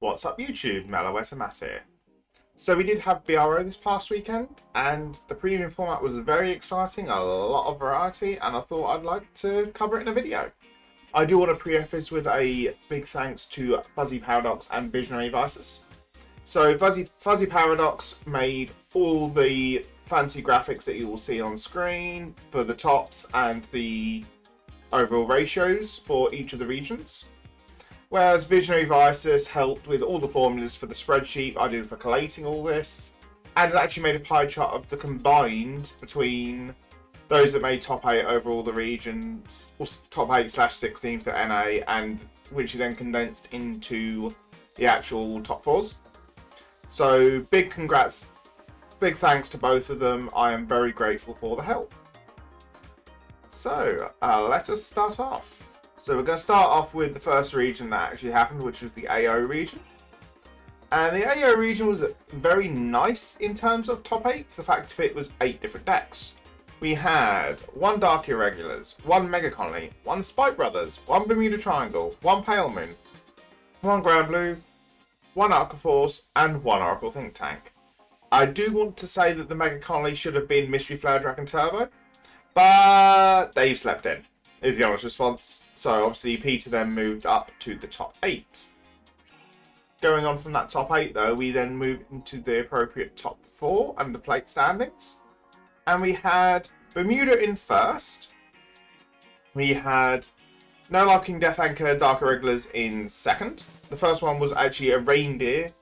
What's up YouTube, Matt here. So we did have BRO this past weekend, and the premium format was very exciting, a lot of variety, and I thought I'd like to cover it in a video. I do want to preface with a big thanks to Fuzzy Paradox and Visionary Vices. So Fuzzy Paradox made all the fancy graphics that you will see on screen for the tops and the overall ratios for each of the regions. Whereas Visionary Vices helped with all the formulas for the spreadsheet I did for collating all this, and it actually made a pie chart of the combined between those that made top 8 over all the regions, or top 8/16 for NA, and which then condensed into the actual top 4s. So big congrats, big thanks to both of them. I am very grateful for the help. So let us start off. So we're going to start off with the first region that actually happened, which was the AO region. And the AO region was very nice in terms of top 8, for the fact that it was 8 different decks. We had 1 Dark Irregulars, 1 Mega Colony, 1 Spike Brothers, 1 Bermuda Triangle, 1 Pale Moon, 1 Grand Blue, 1 Aqua Force, and 1 Oracle Think Tank. I do want to say that the Mega Colony should have been Mystery Flare Dragon Turbo, but they've slept in, is the honest response. So obviously Peter then moved up to the top 8. Going on from that top 8 though, we then moved into the appropriate top 4 and the plate standings. And we had Bermuda in first. We had No Life King Death Anchor Dark Irregulars in second. The first one was actually a Reindeer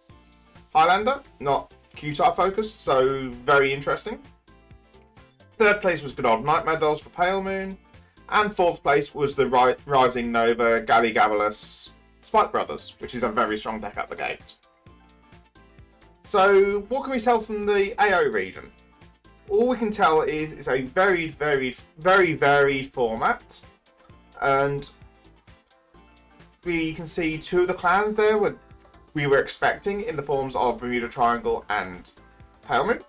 Highlander, not Q-type focused, so very interesting. Third place was Good Old Nightmare Dolls for Pale Moon. And fourth place was the Rising Nova Galligabalus Spike Brothers, which is a very strong deck at the gate. So what can we tell from the AO region? All we can tell is it's a very varied format. And we can see 2 of the clans there we were expecting in the forms of Bermuda Triangle and Pale Moon.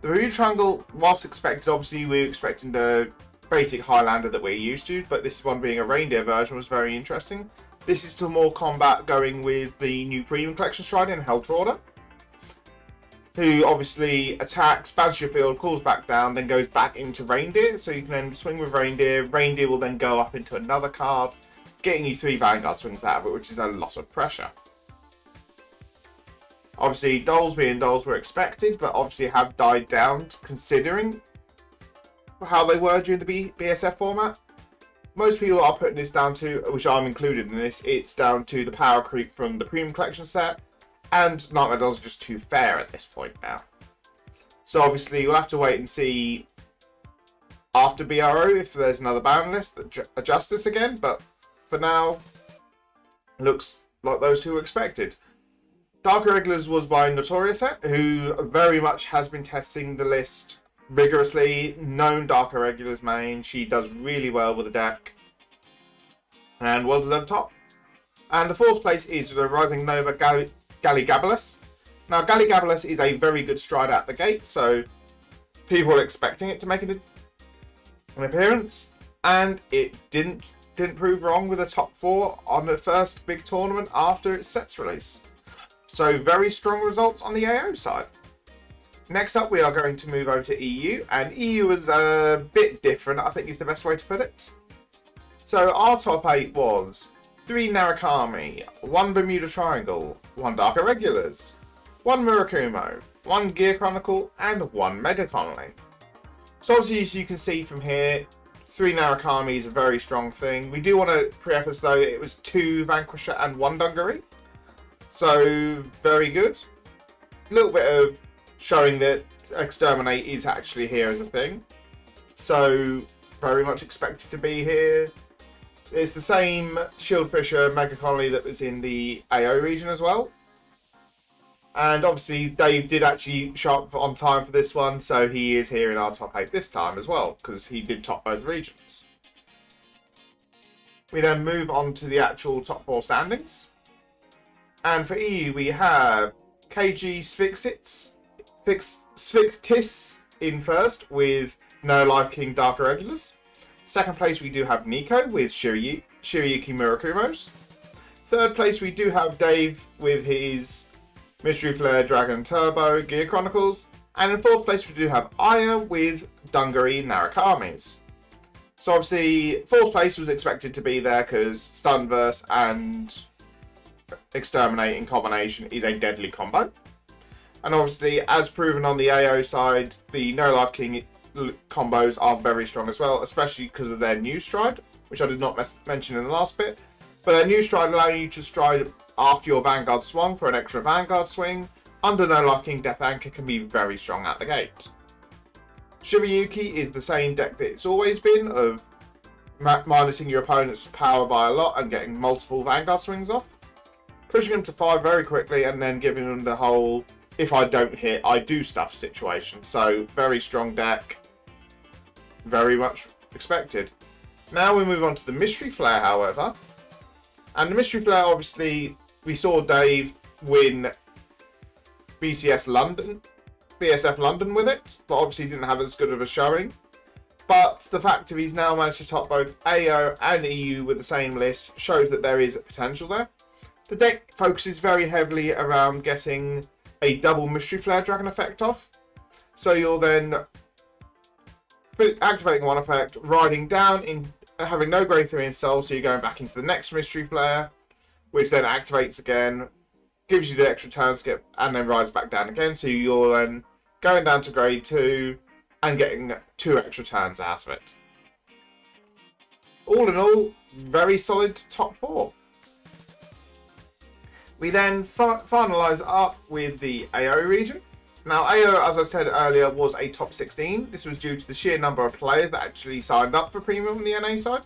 The Bermuda Triangle, whilst expected, obviously we were expecting the basic Highlander that we're used to, but this one being a reindeer version was very interesting. This is to more combat going with the new premium collection Strider and Helltrawder, who obviously attacks, bans your field, calls back down, then goes back into reindeer, so you can then swing with reindeer. Reindeer will then go up into another card, getting you 3 Vanguard swings out of it, which is a lot of pressure. Obviously dolls being dolls were expected, but obviously have died down considering how they were during the BSF format. Most people are putting this down to, which I'm included in this, it's down to the power creep from the premium collection set, and Nightmare Dolls are just too fair at this point now. So obviously we'll have to wait and see after BRO if there's another ban list that adjusts this again, but for now looks like those 2 were expected. Dark Irregulars was by Notorious, who very much has been testing the list rigorously. Known Dark Irregulars main. She does really well with the deck. And well deserved top. And the 4th place is the Rising Nova Galligabalus. Now Galligabalus is a very good strider at the gate, so people are expecting it to make an appearance. And it didn't prove wrong with a top 4 on the first big tournament after its set's release. So very strong results on the AO side. Next up, we are going to move over to EU, and EU is a bit different, I think is the best way to put it. So our top 8 was 3 Narukami, 1 Bermuda Triangle, 1 Dark Irregulars, 1 Murakumo, 1 Gear Chronicle, and 1 Mega Colony. So obviously, as you can see from here, 3 Narukami is a very strong thing. We do want to preface though, it was 2 Vanquisher and 1 Dungaree. So very good. A little bit of showing that Exterminate is actually here as a thing. So very much expected to be here. It's the same Shieldfisher Mega Colony that was in the AO region as well. And obviously Dave did actually show up on time for this one, so he is here in our top 8 this time as well, because he did top both regions. We then move on to the actual top 4 standings. And for EU we have KG Sphinxtis in first with No Life King Dark Irregulars. Second place we do have Nico with Shibuyuki Murakumos. Third place, we do have Dave with his Mystery Flare Dragon Turbo Gear Chronicles. And in fourth place, we do have Aya with Dungaree Narakamis. So obviously, fourth place was expected to be there because Stunverse and Exterminate in combination is a deadly combo. And obviously, as proven on the AO side, the No Life King combos are very strong as well, especially because of their new stride, which I did not mention in the last bit. But their new stride allowing you to stride after your Vanguard swung for an extra Vanguard swing. Under No Life King, Death Anchor can be very strong at the gate. Shibuyuki is the same deck that it's always been, of minusing your opponent's power by a lot and getting multiple Vanguard swings off. Pushing them to 5 very quickly and then giving them the whole, if I don't hit, I do stuff situation. So, very strong deck. Very much expected. Now we move on to the Mystery Flare, however. And the Mystery Flare, obviously, we saw Dave win BSF London with it, but obviously didn't have as good of a showing. But the fact that he's now managed to top both AO and EU with the same list shows that there is potential there. The deck focuses very heavily around getting a double Mystery Flare Dragon effect off. So you're then activating one effect, riding down, in having no grade 3 in Soul, so you're going back into the next Mystery Flare, which then activates again, gives you the extra turn skip, and then rides back down again. So you're then going down to grade 2 and getting 2 extra turns out of it. All in all, very solid top 4. We then finalise up with the AO region. Now, AO, as I said earlier, was a top 16. This was due to the sheer number of players that actually signed up for Premium on the NA side.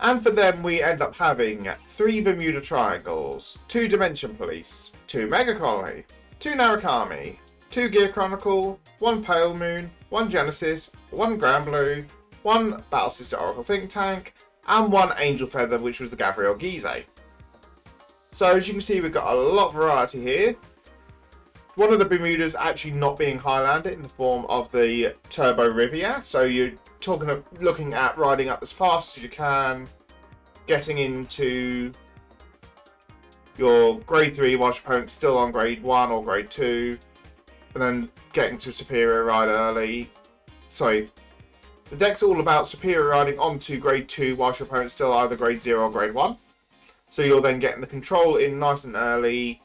And for them, we end up having 3 Bermuda Triangles, 2 Dimension Police, 2 Mega Colony, 2 Narukami, 2 Gear Chronicle, 1 Pale Moon, 1 Genesis, 1 Grand Blue, 1 Battle Sister Oracle Think Tank, and 1 Angel Feather, which was the Gabriel Guise. So as you can see, we've got a lot of variety here. One of the Bermudas actually not being Highlander in the form of the Turbo Riviera. So you're looking at riding up as fast as you can, getting into your grade 3 whilst your opponent's still on grade 1 or grade 2, and then getting to Superior Ride early. Sorry, the deck's all about Superior Riding onto grade 2 whilst your opponent's still either grade 0 or grade 1. So you're then getting the control in nice and early,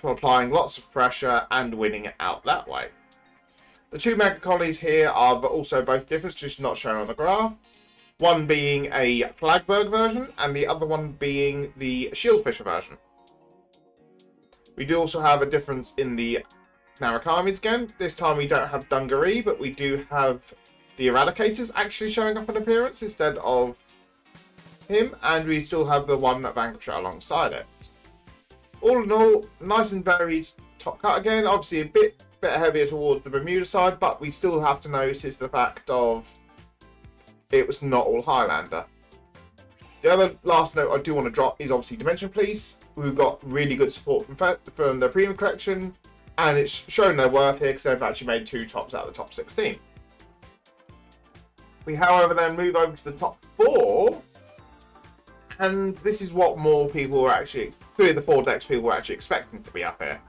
applying lots of pressure and winning it out that way. The 2 Mega Colonies here are also both different, just not shown on the graph. One being a Flagberg version and the other one being the Shieldfisher version. We do also have a difference in the Narakamis again. This time we don't have Dungaree, but we do have the Eradicators actually showing up in appearance instead of him, and we still have the one Vanquisher alongside it. All in all, nice and varied top cut again. Obviously a bit heavier towards the Bermuda side, but we still have to notice the fact of it was not all Highlander. The other last note I do want to drop is obviously Dimension Police, who got really good support from the Premium Collection, and it's shown their worth here because they've actually made 2 tops out of the top 16. We, however, then move over to the top 4. And this is what more people were actually, 3 of the 4 decks people were actually expecting to be up here.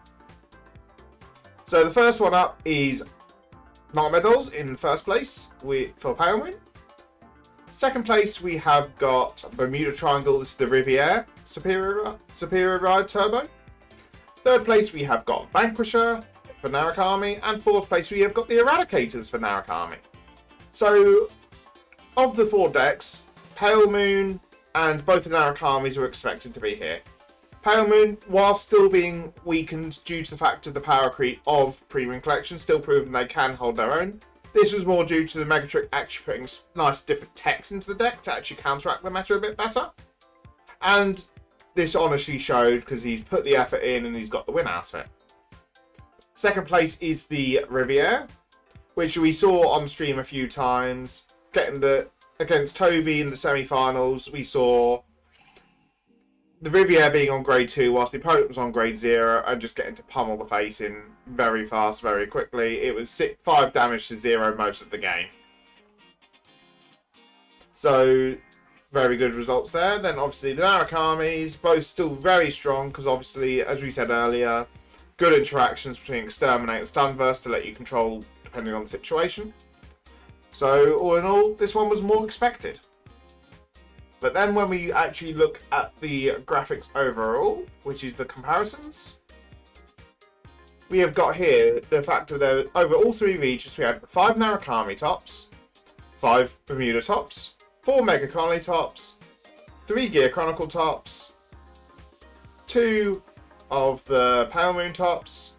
So the first one up is Nightmare Dolls in first place for Pale Moon. Second place we have got Bermuda Triangle, this is the Riviera Superior Ride Turbo. Third place we have got Vanquisher for Narukami, and fourth place we have got the Eradicators for Narukami. So of the 4 decks, Pale Moon and both the Narakamis were expected to be here. Pale Moon, while still being weakened due to the fact of the power creep of Premium Collection, still proving they can hold their own. This was more due to the Megatrick actually putting nice different techs into the deck to actually counteract the meta a bit better. And this honestly showed because he's put the effort in and he's got the win out of it. Second place is the Riviera, which we saw on stream a few times, getting against Toby in the semi-finals. We saw the Riviera being on grade 2 whilst the opponent was on grade 0 and just getting to pummel the face in very fast, very quickly. It was 5 damage to 0 most of the game. So very good results there. Then obviously the Narakamis, both still very strong because obviously, as we said earlier, good interactions between Exterminate and Stunverse to let you control depending on the situation. So all in all, this one was more expected. But then when we actually look at the graphics overall, which is the comparisons, we have got here the fact that over all 3 regions we had 5 Narakami tops, 5 Bermuda tops, 4 Mega Colony tops, 3 Gear Chronicle tops, 2 of the Pale Moon tops,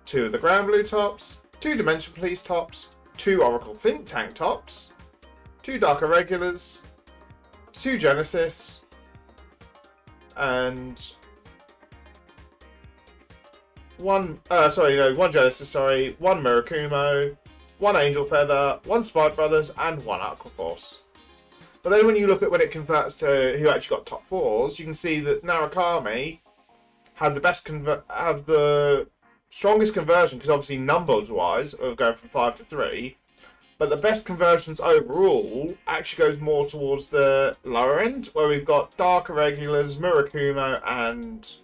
2 of the Ground Blue tops, 2 Dimension Police tops, 2 Oracle Think Tank tops, 2 Dark Irregulars, 2 Genesis, and one Genesis, 1 Murakumo, 1 Angel Feather, 1 Spike Brothers, and 1 Aqua Force. But then when you look at when it converts to who actually got top 4s, you can see that Narakami had the strongest conversion, because obviously numbers wise of going from 5 to 3, but the best conversions overall actually goes more towards the lower end, where we've got Dark Irregulars, Murakumo, and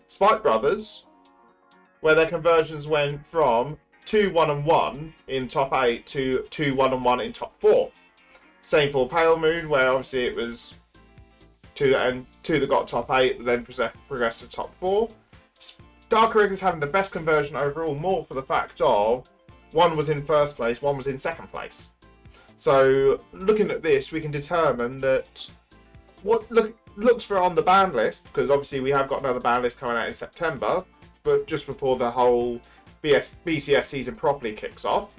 Spike Brothers, where their conversions went from 2 1-1 in top 8 to 2 1-1 in top 4. Same for Pale Moon, where obviously it was 2 that got top 8, then progressed to top 4. Dark Irregulars having the best conversion overall, more for the fact of one was in first place, one was in second place. So looking at this, we can determine that what looks for on the ban list, because obviously we have got another ban list coming out in September, but just before the whole BCS season properly kicks off.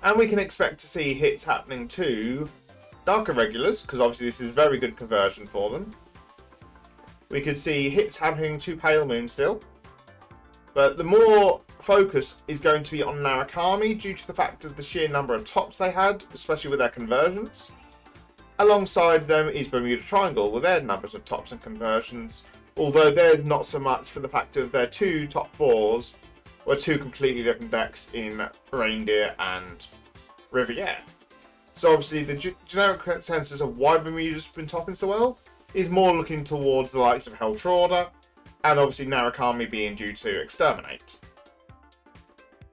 And we can expect to see hits happening to Dark Irregulars, because obviously this is very good conversion for them. We could see hits happening to Pale Moon still. But the more focus is going to be on Narakami due to the fact of the sheer number of tops they had, especially with their conversions. Alongside them is Bermuda Triangle with their numbers of tops and conversions, although they're not so much for the fact of their 2 top 4s were 2 completely different decks in Reindeer and Riviere. So obviously the generic consensus of why Bermuda's been topping so well is more looking towards the likes of Heltrauda, and obviously Narakami being due to Exterminate.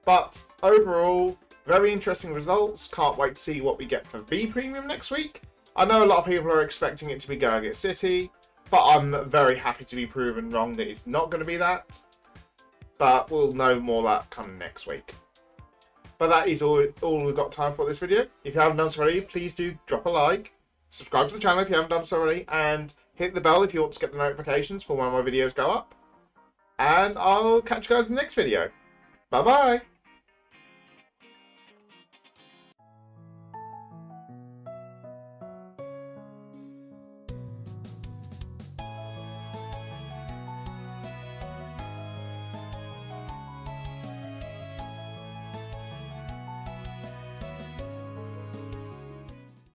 But overall, very interesting results. Can't wait to see what we get for V Premium next week. I know a lot of people are expecting it to be Garget City, but I'm very happy to be proven wrong that it's not going to be that. But we'll know more of that coming next week. But that is all we've got time for this video. If you haven't done so already, please do drop a like, subscribe to the channel if you haven't done so already, and hit the bell if you want to get the notifications for when my videos go up. And I'll catch you guys in the next video. Bye bye!